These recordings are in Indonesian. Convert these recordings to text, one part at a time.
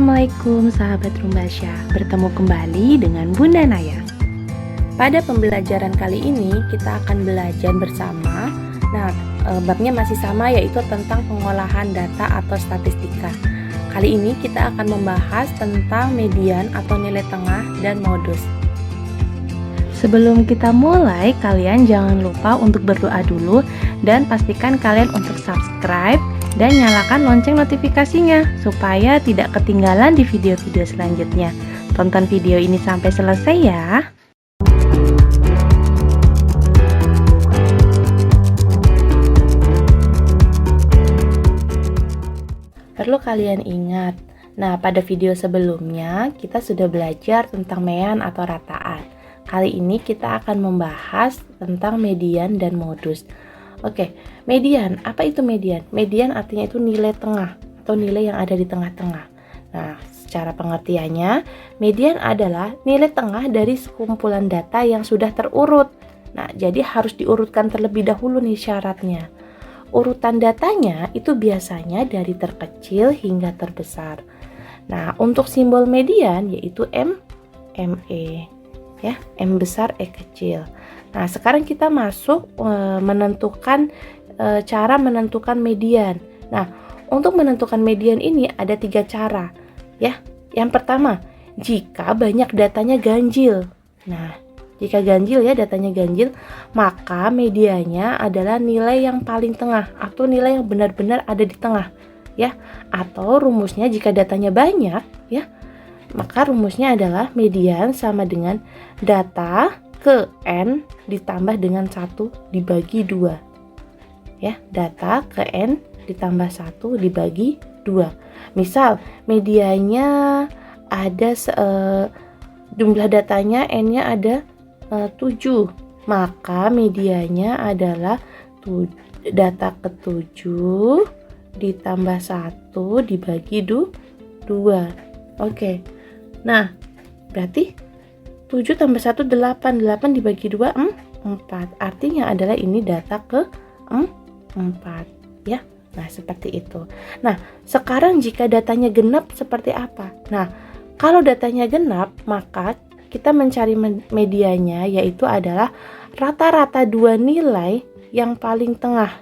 Assalamualaikum sahabat Rumbasya, bertemu kembali dengan Bunda Naya. Pada pembelajaran kali ini kita akan belajar bersama. Babnya masih sama, yaitu tentang pengolahan data atau statistika. Kali ini kita akan membahas tentang median atau nilai tengah dan modus. Sebelum kita mulai, kalian jangan lupa untuk berdoa dulu dan pastikan kalian untuk subscribe dan nyalakan lonceng notifikasinya supaya tidak ketinggalan di video-video selanjutnya. Tonton video ini sampai selesai ya. Perlu kalian ingat, pada video sebelumnya kita sudah belajar tentang mean atau rataan. Kali ini kita akan membahas tentang median dan modus. Oke, median. Apa itu median? Median artinya itu nilai tengah atau nilai yang ada di tengah-tengah. Secara pengertiannya, median adalah nilai tengah dari sekumpulan data yang sudah terurut. Jadi harus diurutkan terlebih dahulu nih syaratnya. Urutan datanya itu biasanya dari terkecil hingga terbesar. Untuk simbol median yaitu ME. Ya, M besar E kecil. Sekarang kita masuk menentukan cara menentukan median. Untuk menentukan median ini ada 3 cara. Ya, yang pertama, jika banyak datanya ganjil. Jika ganjil ya, datanya ganjil, maka medianya adalah nilai yang paling tengah atau nilai yang benar-benar ada di tengah. Ya, atau rumusnya jika datanya banyak, ya, maka rumusnya adalah median sama dengan data ke N ditambah dengan 1 dibagi 2. Ya, data ke N ditambah 1 dibagi 2. Misal, medianya ada jumlah datanya N-nya ada 7. Maka medianya adalah data ke-7 ditambah 1 dibagi 2. Oke. Berarti 7 tambah 1 8 dibagi 2 4. Artinya adalah ini data ke 4 ya. Seperti itu. Sekarang jika datanya genap seperti apa? Kalau datanya genap, maka kita mencari medianya, yaitu adalah rata-rata 2 nilai yang paling tengah.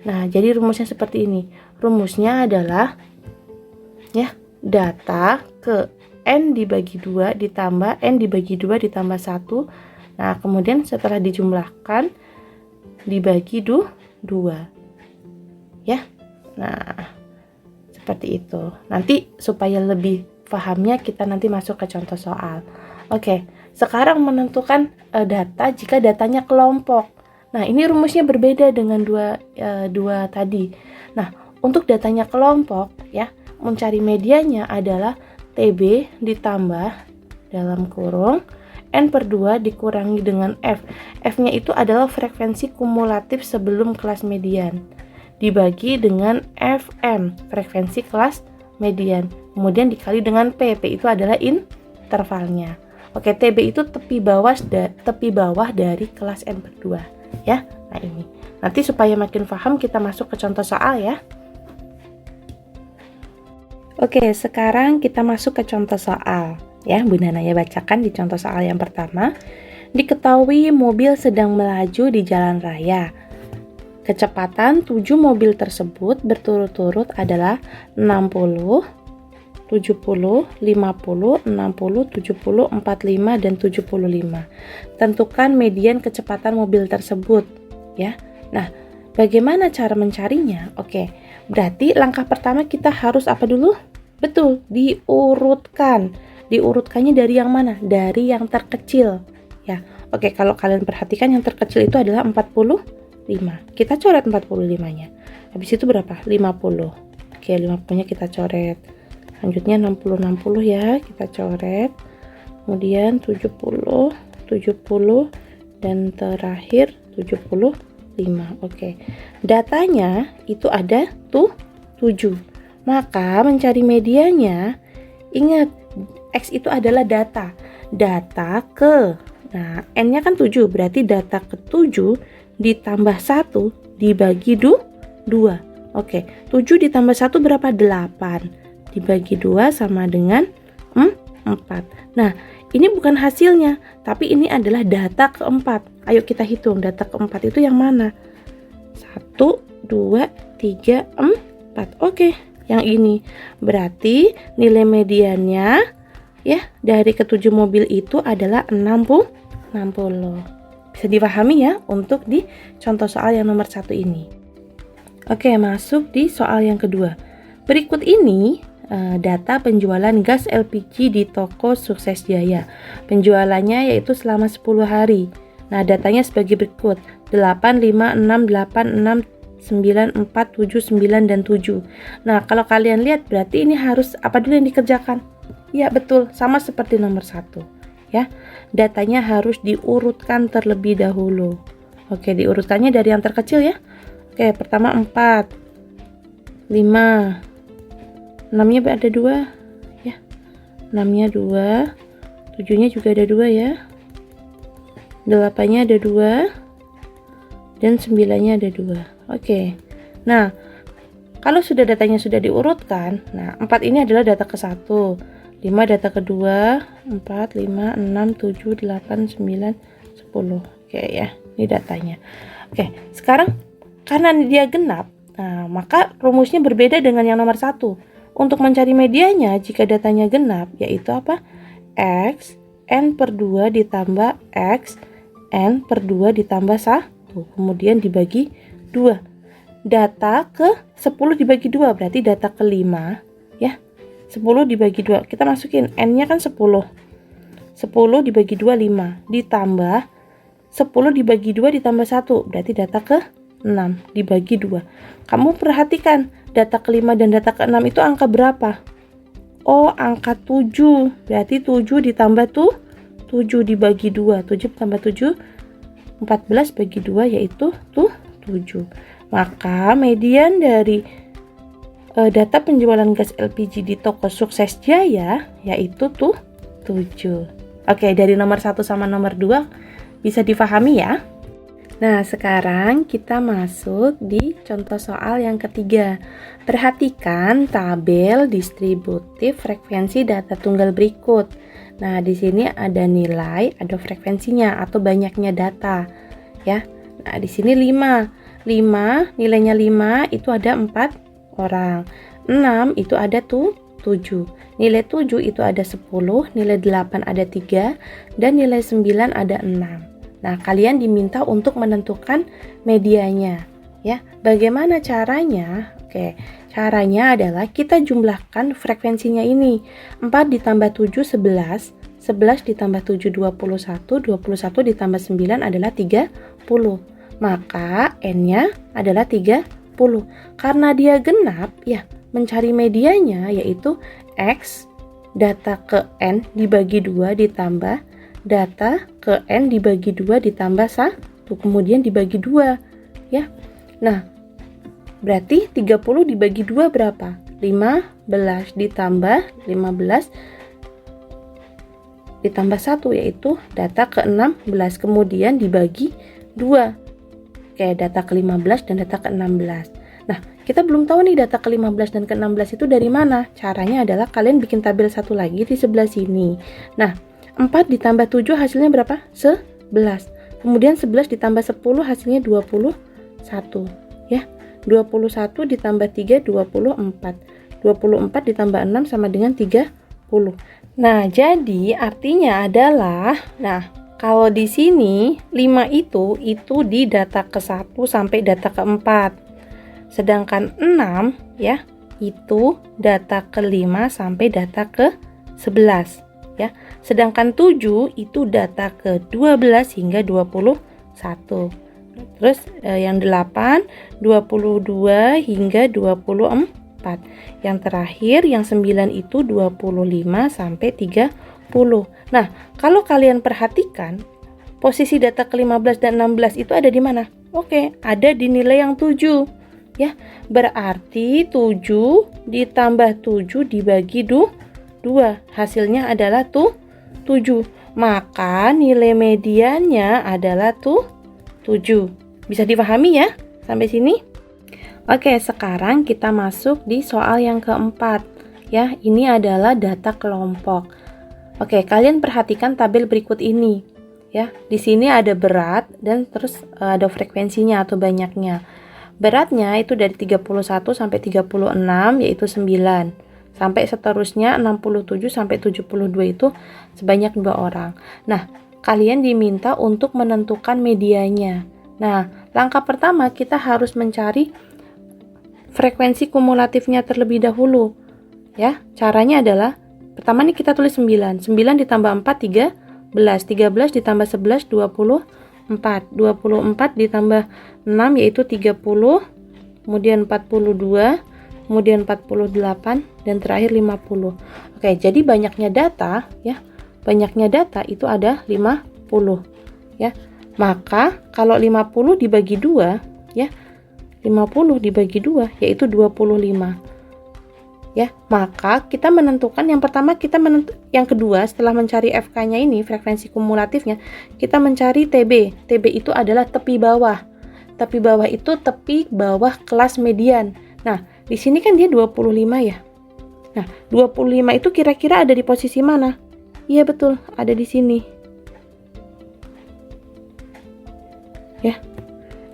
Jadi rumusnya seperti ini. Rumusnya adalah ya, data ke N dibagi 2 ditambah N dibagi 2 ditambah 1. Kemudian setelah dijumlahkan dibagi 2. Ya. Seperti itu. Nanti supaya lebih pahamnya kita nanti masuk ke contoh soal. Oke, sekarang menentukan data jika datanya kelompok. Ini rumusnya berbeda dengan dua tadi. Untuk datanya kelompok ya, mencari medianya adalah TB ditambah dalam kurung N/2 dikurangi dengan F. F-nya itu adalah frekuensi kumulatif sebelum kelas median dibagi dengan FM, frekuensi kelas median. Kemudian dikali dengan P. P itu adalah intervalnya. Oke, TB itu tepi bawah dari kelas N/2 ya. Ini. Nanti supaya makin paham kita masuk ke contoh soal ya. Oke, sekarang kita masuk ke contoh soal. Ya, Bunda Naya bacakan di contoh soal yang pertama. Diketahui mobil sedang melaju di jalan raya. Kecepatan 7 mobil tersebut berturut-turut adalah 60, 70, 50, 60, 70, 45, dan 75. Tentukan median kecepatan mobil tersebut. Ya. Bagaimana cara mencarinya? Oke, berarti langkah pertama kita harus apa dulu? Betul, diurutkan. Diurutkannya dari yang mana? Dari yang terkecil. Ya. Oke, kalau kalian perhatikan yang terkecil itu adalah 45. Kita coret 45-nya. Habis itu berapa? 50. Oke, 50-nya kita coret. Selanjutnya 60 ya, kita coret. Kemudian 70 dan terakhir 75. Oke. Datanya itu ada 7. Maka mencari medianya, ingat X itu adalah data ke. N-nya kan 7, berarti data ke 7 ditambah 1 dibagi 2. Oke, 7 ditambah 1 berapa? 8. dibagi 2 sama dengan 4. Nah, ini bukan hasilnya, tapi ini adalah data keempat. Ayo kita hitung, data keempat itu yang mana? 1, 2, 3, 4. Oke, yang ini. Berarti nilai mediannya ya dari ketujuh mobil itu adalah 60. Bisa dipahami ya untuk di contoh soal yang nomor 1 ini. Oke, masuk di soal yang kedua. Berikut ini data penjualan gas LPG di toko Sukses Jaya. Penjualannya yaitu selama 10 hari. Nah, datanya sebagai berikut. 8, 5, 6, 8, 6, 9, 4, 7, 9, dan 7. Nah, kalau kalian lihat berarti ini harus apa dulu yang dikerjakan? Ya, betul. Sama seperti nomor 1. Ya, datanya harus diurutkan terlebih dahulu. Oke, diurutkannya dari yang terkecil ya. Oke, pertama 4, 5, 6-nya ada 2 ya. 6-nya 2, 7-nya juga ada 2 ya. 8-nya ada 2 dan 9-nya ada 2. Oke. Nah, kalau sudah datanya sudah diurutkan, nah 4 ini adalah data ke-1, 5 data kedua, 4, 5, 6, 7, 8, 9, 10. Oke ya, ini datanya. Oke, sekarang karena dia genap, nah maka rumusnya berbeda dengan yang nomor 1. Untuk mencari medianya jika datanya genap, yaitu apa? X n per 2 ditambah X n per 2 ditambah 1, kemudian dibagi 2. Data ke 10 dibagi 2, berarti data ke-5 ya. 10 dibagi 2, kita masukin n-nya kan 10. 10 dibagi 2 5, ditambah 10 dibagi 2 ditambah 1, berarti data ke-6 dibagi 2. Kamu perhatikan data ke-5 dan data ke-6 itu angka berapa? Oh, angka 7. Berarti 7 ditambah 7 dibagi 2. 7 tambah 7, 14 bagi 2 yaitu 7. Maka median dari data penjualan gas LPG di toko Sukses Jaya yaitu 7. Oke, dari nomor 1 sama nomor 2 bisa difahami ya. Nah, sekarang kita masuk di contoh soal yang ketiga. Perhatikan tabel distributif frekuensi data tunggal berikut. Nah, di sini ada nilai, ada frekuensinya atau banyaknya data. Ya. Nah, di sini 5. 5, nilainya 5 itu ada 4 orang. 6 itu ada 7. Nilai 7 itu ada 10, nilai 8 ada 3, dan nilai 9 ada 6. Nah, kalian diminta untuk menentukan medianya, ya. Bagaimana caranya? Oke, caranya adalah kita jumlahkan frekuensinya ini. 4 ditambah 7 11, 11 ditambah 7 21, 21 ditambah 9 adalah 30. Maka n-nya adalah 30. Karena dia genap, ya, mencari medianya yaitu X data ke n dibagi 2 ditambah data ke n dibagi 2 ditambah 1, kemudian dibagi 2 ya. Nah, berarti 30 dibagi 2 berapa? 15 ditambah 15 ditambah 1 yaitu data ke-16, kemudian dibagi 2. Oke, data ke-15 dan data ke-16. Nah, kita belum tahu nih data ke-15 dan ke-16 itu dari mana. Caranya adalah kalian bikin tabel satu lagi di sebelah sini. Nah, 4 ditambah 7 hasilnya berapa? 11. Kemudian 11 ditambah 10 hasilnya 21. Ya. 21 ditambah 3 24. 24 ditambah 6 sama dengan 30. Nah, jadi artinya adalah kalau di sini 5 itu di data ke-1 sampai data ke-4. Sedangkan 6 ya, itu data ke-5 sampai data ke-11. Ya, sedangkan 7 itu data ke-12 hingga 21. Terus yang 8, 22 hingga 24. Yang terakhir yang 9 itu 25 sampai 30. Nah, kalau kalian perhatikan posisi data ke-15 dan 16 itu ada di mana? Oke, ada di nilai yang 7. Ya, berarti 7 ditambah 7 dibagi 2, hasilnya adalah 7. Maka nilai mediannya adalah 7. Bisa dipahami ya sampai sini? Oke, sekarang kita masuk di soal yang keempat. ya, ini adalah data kelompok. Oke, kalian perhatikan tabel berikut ini. Ya, di sini ada berat dan terus ada frekuensinya atau banyaknya. Beratnya itu dari 31 sampai 36 yaitu 9. Sampai seterusnya 67 sampai 72 itu sebanyak 2 orang. Nah, kalian diminta untuk menentukan medianya. Nah, langkah pertama kita harus mencari frekuensi kumulatifnya terlebih dahulu. Ya, caranya adalah pertama nih kita tulis 9. 9 ditambah 4 13. 13 ditambah 11 24. 24 ditambah 6 yaitu 30. Kemudian 42, kemudian 48 dan terakhir 50. Oke, jadi banyaknya data ya. Banyaknya data itu ada 50 ya. Maka kalau 50 dibagi 2 ya. 50 dibagi 2 yaitu 25. Ya, maka kita menentukan yang pertama yang kedua setelah mencari FK-nya ini, frekuensi kumulatifnya, kita mencari TB. TB itu adalah tepi bawah. Tepi bawah itu tepi bawah kelas median. Nah, di sini kan dia 25 ya. Nah, 25 itu kira-kira ada di posisi mana? Iya betul, ada di sini. Ya.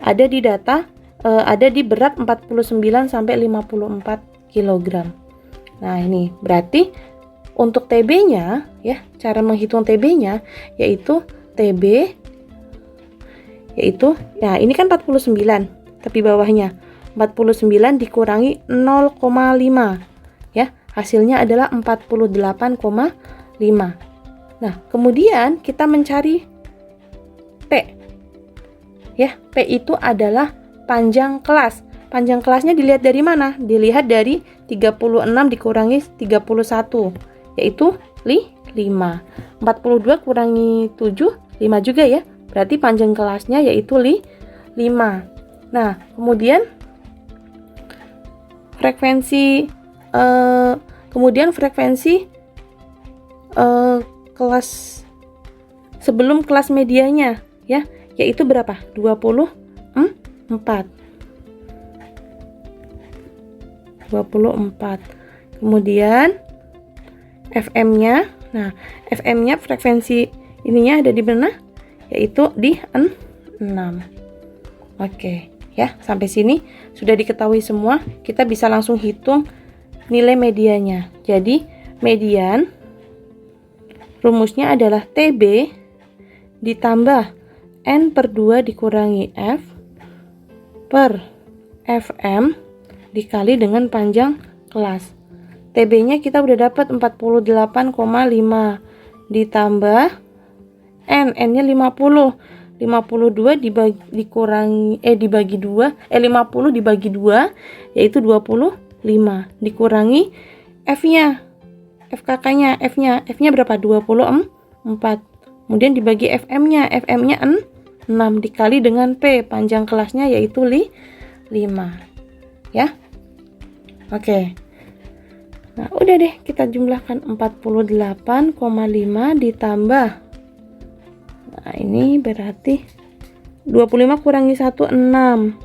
Ada di data ada di berat 49 sampai 54 kg. Nah, ini berarti untuk TB-nya ya, cara menghitung TB-nya yaitu TB ya ini kan 49 tepi bawahnya. 49 dikurangi 0,5 ya, hasilnya adalah 48,5. Nah, kemudian kita mencari P. Ya, P itu adalah panjang kelas. Panjang kelasnya dilihat dari mana? Dilihat dari 36 dikurangi 31, yaitu 5. 42 kurangi 7, 5 juga ya. Berarti panjang kelasnya yaitu 5. Nah, kemudian frekuensi kelas sebelum kelas medianya ya, yaitu berapa? 24. Kemudian FM-nya. Nah, FM-nya frekuensi ininya ada di mana? Yaitu di 6. Oke, ya. Sampai sini sudah diketahui semua. Kita bisa langsung hitung nilai medianya. Jadi, median rumusnya adalah TB ditambah N/2 dikurangi F per FM dikali dengan panjang kelas. TB-nya kita udah dapat 48,5 ditambah N-nya 50. 52 dibagi 2, 50 dibagi 2 yaitu 25 dikurangi F-nya. FKK-nya, F-nya berapa? 24. Kemudian dibagi FM-nya 6 dikali dengan P, panjang kelasnya yaitu 5. Ya. Oke. Nah, udah deh kita jumlahkan 48,5 ditambah. Nah, ini berarti 25 kurangi 1 6.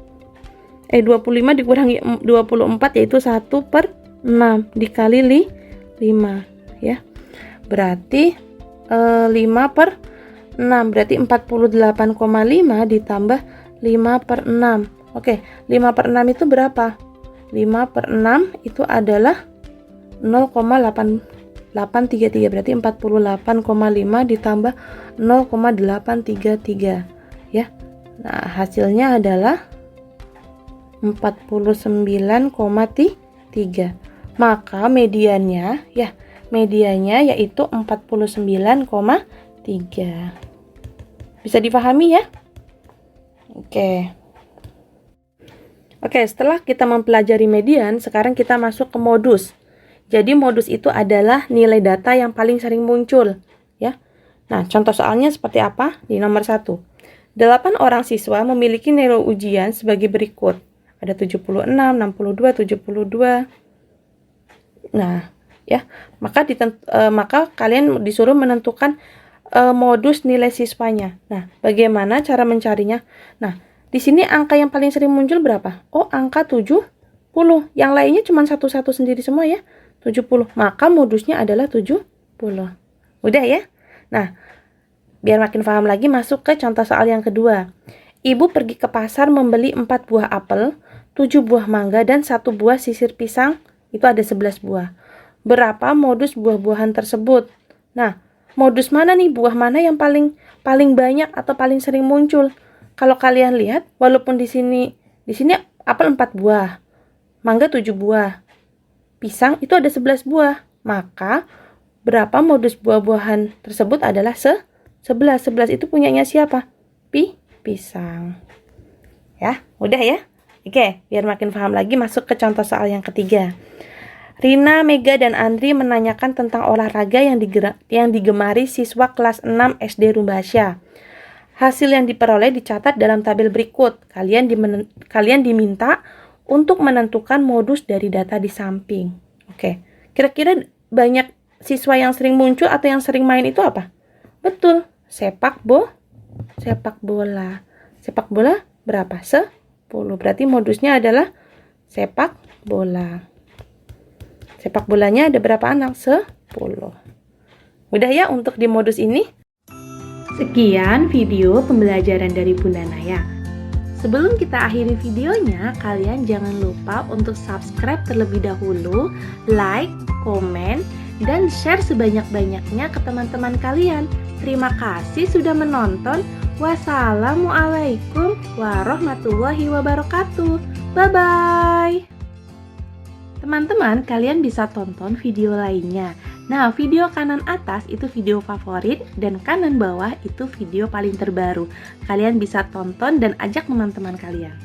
25 dikurangi 24 yaitu 1/6 dikali 5 ya. Berarti 5/6 berarti 48,5 ditambah 5/6. Oke, 5/6 itu berapa? 5/6 itu adalah 0,833. Berarti 48,5 ditambah 0,833 ya. Nah, hasilnya adalah 49,3. Maka mediannya yaitu 49,3. Bisa dipahami ya? Oke, setelah kita mempelajari median, sekarang kita masuk ke modus. Jadi modus itu adalah nilai data yang paling sering muncul, ya. Nah, contoh soalnya seperti apa? Di nomor 1. 8 orang siswa memiliki nilai ujian sebagai berikut. Ada 76, 62, 72. Nah, ya, maka kalian disuruh menentukan modus nilai siswanya. Nah, bagaimana cara mencarinya? Nah, di sini angka yang paling sering muncul berapa? Oh, angka 70. Yang lainnya cuma satu-satu sendiri semua ya. 70. Maka modusnya adalah 70. Udah ya? Nah, biar makin paham lagi, masuk ke contoh soal yang kedua. Ibu pergi ke pasar membeli 4 buah apel, 7 buah mangga, dan 1 buah sisir pisang. Itu ada 11 buah. Berapa modus buah-buahan tersebut? Nah, modus mana nih? Buah mana yang paling banyak atau paling sering muncul? Kalau kalian lihat, walaupun di sini apel 4 buah, mangga 7 buah, pisang itu ada 11 buah. Maka berapa modus buah-buahan tersebut adalah 11. 11 itu punyanya siapa? Pisang. Ya, udah ya? Oke, biar makin paham lagi, masuk ke contoh soal yang ketiga. Rina, Mega, dan Andri menanyakan tentang olahraga yang digemari siswa kelas 6 SD Rumbasya. Hasil yang diperoleh dicatat dalam tabel berikut. Kalian diminta untuk menentukan modus dari data di samping. Oke, kira-kira banyak siswa yang sering muncul atau yang sering main itu apa? Betul, sepak bola. Sepak bola berapa? 10. Berarti modusnya adalah sepak bola. Sepak bolanya ada berapa anak? 10. Udah ya untuk di modus ini? Sekian video pembelajaran dari Bunda Naya. Sebelum kita akhiri videonya, kalian jangan lupa untuk subscribe terlebih dahulu, like, komen, dan share sebanyak-banyaknya ke teman-teman kalian. Terima kasih sudah menonton. Wassalamualaikum warahmatullahi wabarakatuh. Bye-bye. Teman-teman, kalian bisa tonton video lainnya. Nah, video kanan atas itu video favorit dan kanan bawah itu video paling terbaru. Kalian bisa tonton dan ajak teman-teman kalian.